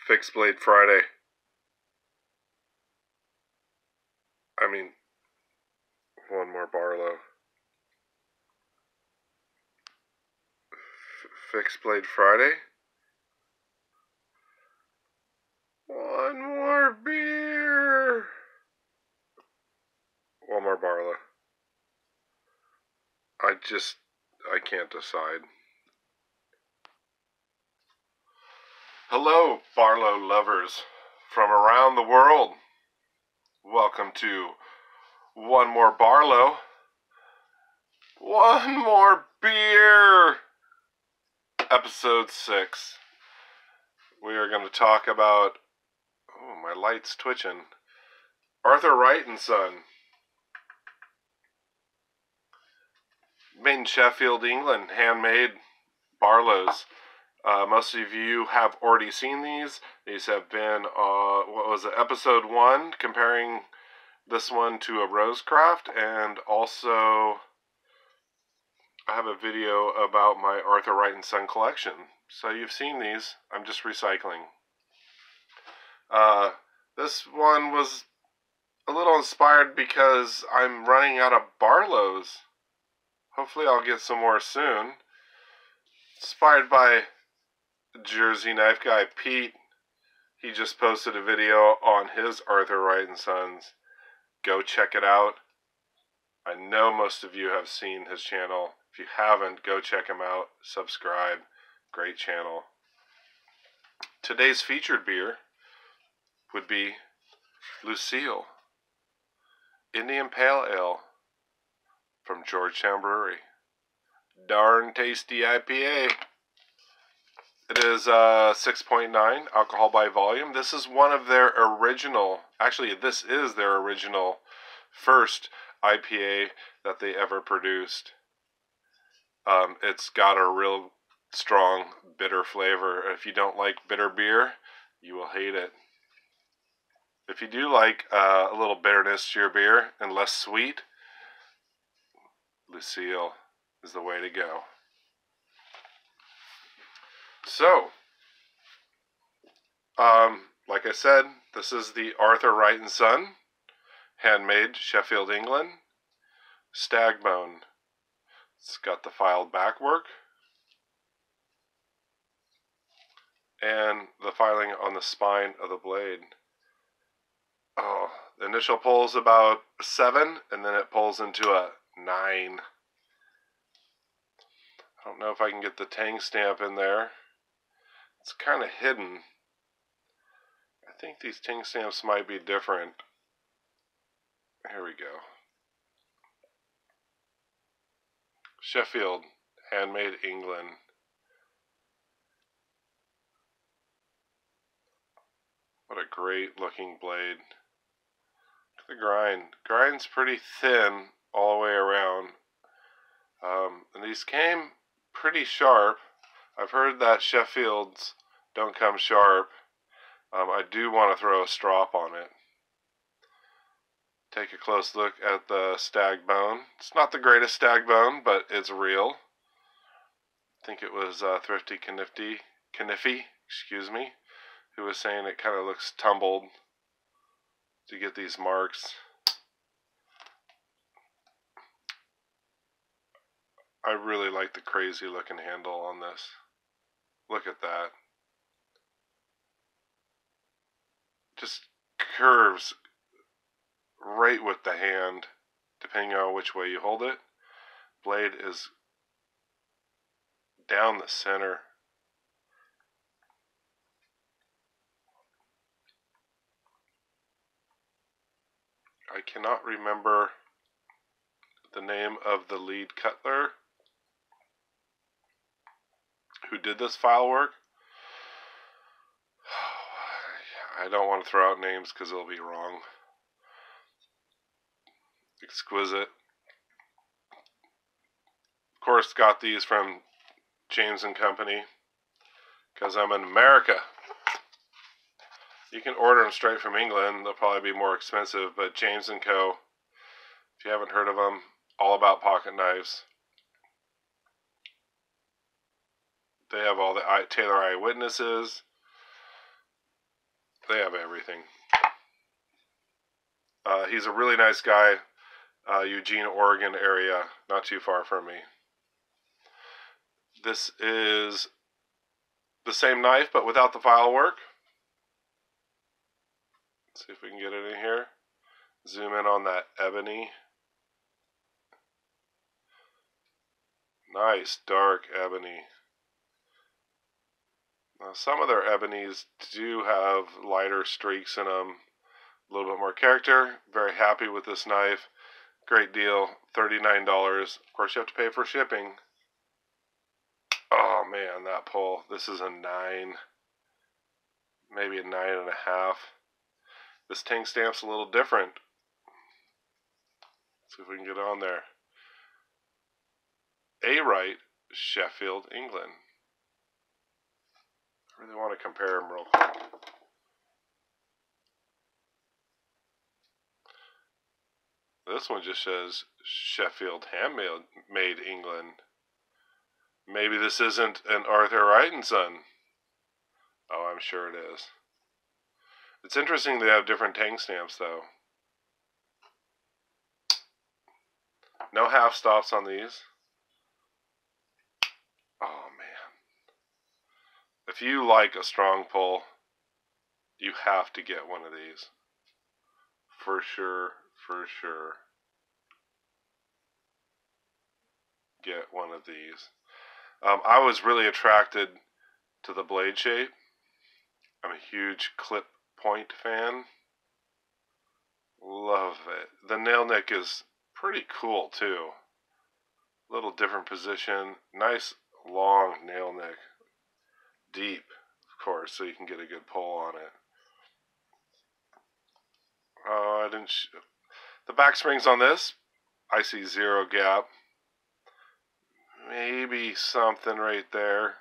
Fixed Blade Friday. I mean, one more Barlow. Fixed Blade Friday. One more beer. One more Barlow. I can't decide. Hello, Barlow lovers from around the world. Welcome to One More Barlow. One more beer. Episode 6. We are going to talk about... Oh, my light's twitching. Wright Son. Made in Sheffield, England. Handmade Barlows. Most of you have already seen these. These have been, episode 1, comparing this one to a Rosecraft, and also I have a video about my Wright Son collection. So you've seen these. I'm just recycling. This one was a little inspired because I'm running out of Barlows. Hopefully I'll get some more soon. Inspired by Jersey knife guy Pete. He just posted a video on his Wright Sons. Go check it out. I know most of you have seen his channel. If you haven't, go check him out. Subscribe. Great channel. Today's featured beer would be Lucille Indian Pale Ale from Georgetown Brewery. Darn tasty IPA. It is 6.9 alcohol by volume. This is one of their original, actually this is their original first IPA that they ever produced. It's got a real strong bitter flavor. If you don't like bitter beer, you will hate it. If you do like a little bitterness to your beer and less sweet, Lucille is the way to go. So, like I said, this is the Wright Son, handmade, Sheffield, England, Stag Bone. It's got the filed backwork and the filing on the spine of the blade. Oh, the initial pull is about 7, and then it pulls into a 9. I don't know if I can get the tang stamp in there. It's kind of hidden. I think these ting stamps might be different. Here we go. Sheffield, handmade, England. What a great looking blade. Look at the grind. Grind's pretty thin all the way around. And these came pretty sharp. I've heard that Sheffields don't come sharp. I do want to throw a strop on it. Take a close look at the Stag Bone. It's not the greatest Stag Bone, but it's real. I think it was Thrifty Kniffy, who was saying it kind of looks tumbled to get these marks. I really like the crazy looking handle on this. Look at that. Just curves right with the hand, depending on which way you hold it. Blade is down the center. I cannot remember the name of the lead cutler who did this file work. I don't want to throw out names because it'll be wrong. Exquisite. Of course, got these from James & Company because I'm in America. You can order them straight from England. They'll probably be more expensive, but James & Co., if you haven't heard of them, all about pocket knives. They have all the Taylor Eyewitnesses. They have everything. He's a really nice guy. Eugene, Oregon area, not too far from me. This is the same knife, but without the file work. Let's see if we can get it in here. Zoom in on that ebony. Nice dark ebony. Now, some of their ebonies do have lighter streaks in them. A little bit more character. Very happy with this knife. Great deal. $39. Of course, you have to pay for shipping. Oh man, that pull. This is a 9. Maybe a 9.5. This tank stamp's a little different. Let's see if we can get on there. Wright, Sheffield, England. I really want to compare them real quick. This one just says Sheffield, handmade, England. Maybe this isn't an Wright Son. Oh, I'm sure it is. It's interesting they have different tank stamps, though. No half stops on these. Oh, man. If you like a strong pull, you have to get one of these. For sure, for sure. Get one of these. I was really attracted to the blade shape. I'm a huge clip point fan. Love it. The nail nick is pretty cool too. Little different position. Nice long nail nick. Deep, of course, so you can get a good pull on it. Oh, I didn't. The back springs on this, I see 0 gap. Maybe something right there.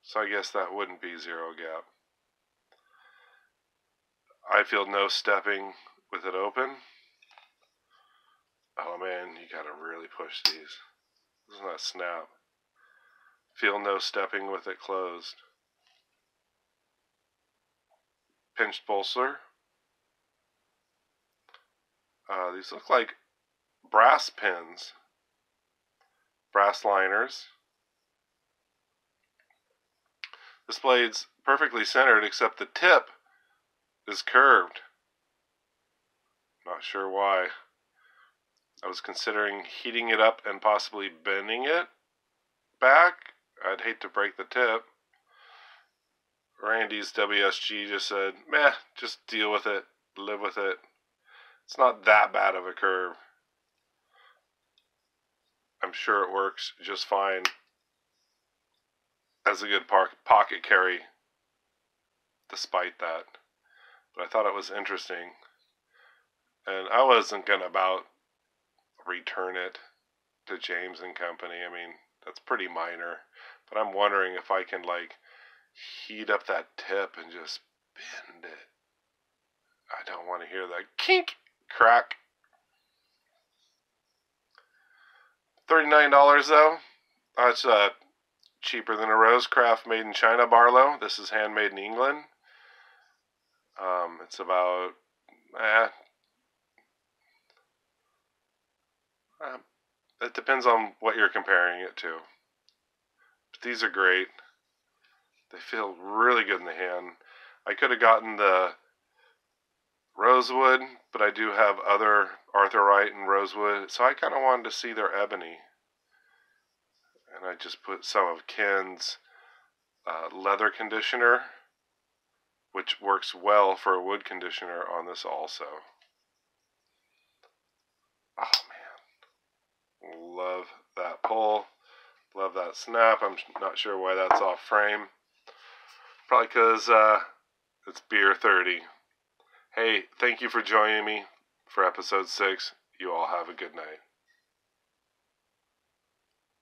So I guess that wouldn't be 0 gap. I feel no stepping with it open. Oh man, you gotta really push these. Doesn't that snap? Feel no stepping with it closed. Pinched bolster. These look like brass pins. Brass liners. This blade's perfectly centered except the tip is curved. Not sure why. I was considering heating it up and possibly bending it back. I'd hate to break the tip. Randy's WSG just said, meh, just deal with it, live with it. It's not that bad of a curve. I'm sure it works just fine as a good pocket carry despite that. But I thought it was interesting. And I wasn't going to about return it to James and Company. I mean, that's pretty minor. But I'm wondering if I can, like, heat up that tip and just bend it. I don't want to hear that kink, crack. $39 though. That's cheaper than a Rosecraft made in China Barlow. This is handmade in England. It's about it depends on what you're comparing it to. But these are great. They feel really good in the hand. I could have gotten the rosewood, but I do have other Arthur Wright and rosewood, so I kind of wanted to see their ebony. And I just put some of Ken's leather conditioner, which works well for a wood conditioner, on this also. Oh man, love that pull, love that snap. I'm not sure why that's off frame. Probably because it's beer 30. Hey, thank you for joining me for episode 6. You all have a good night.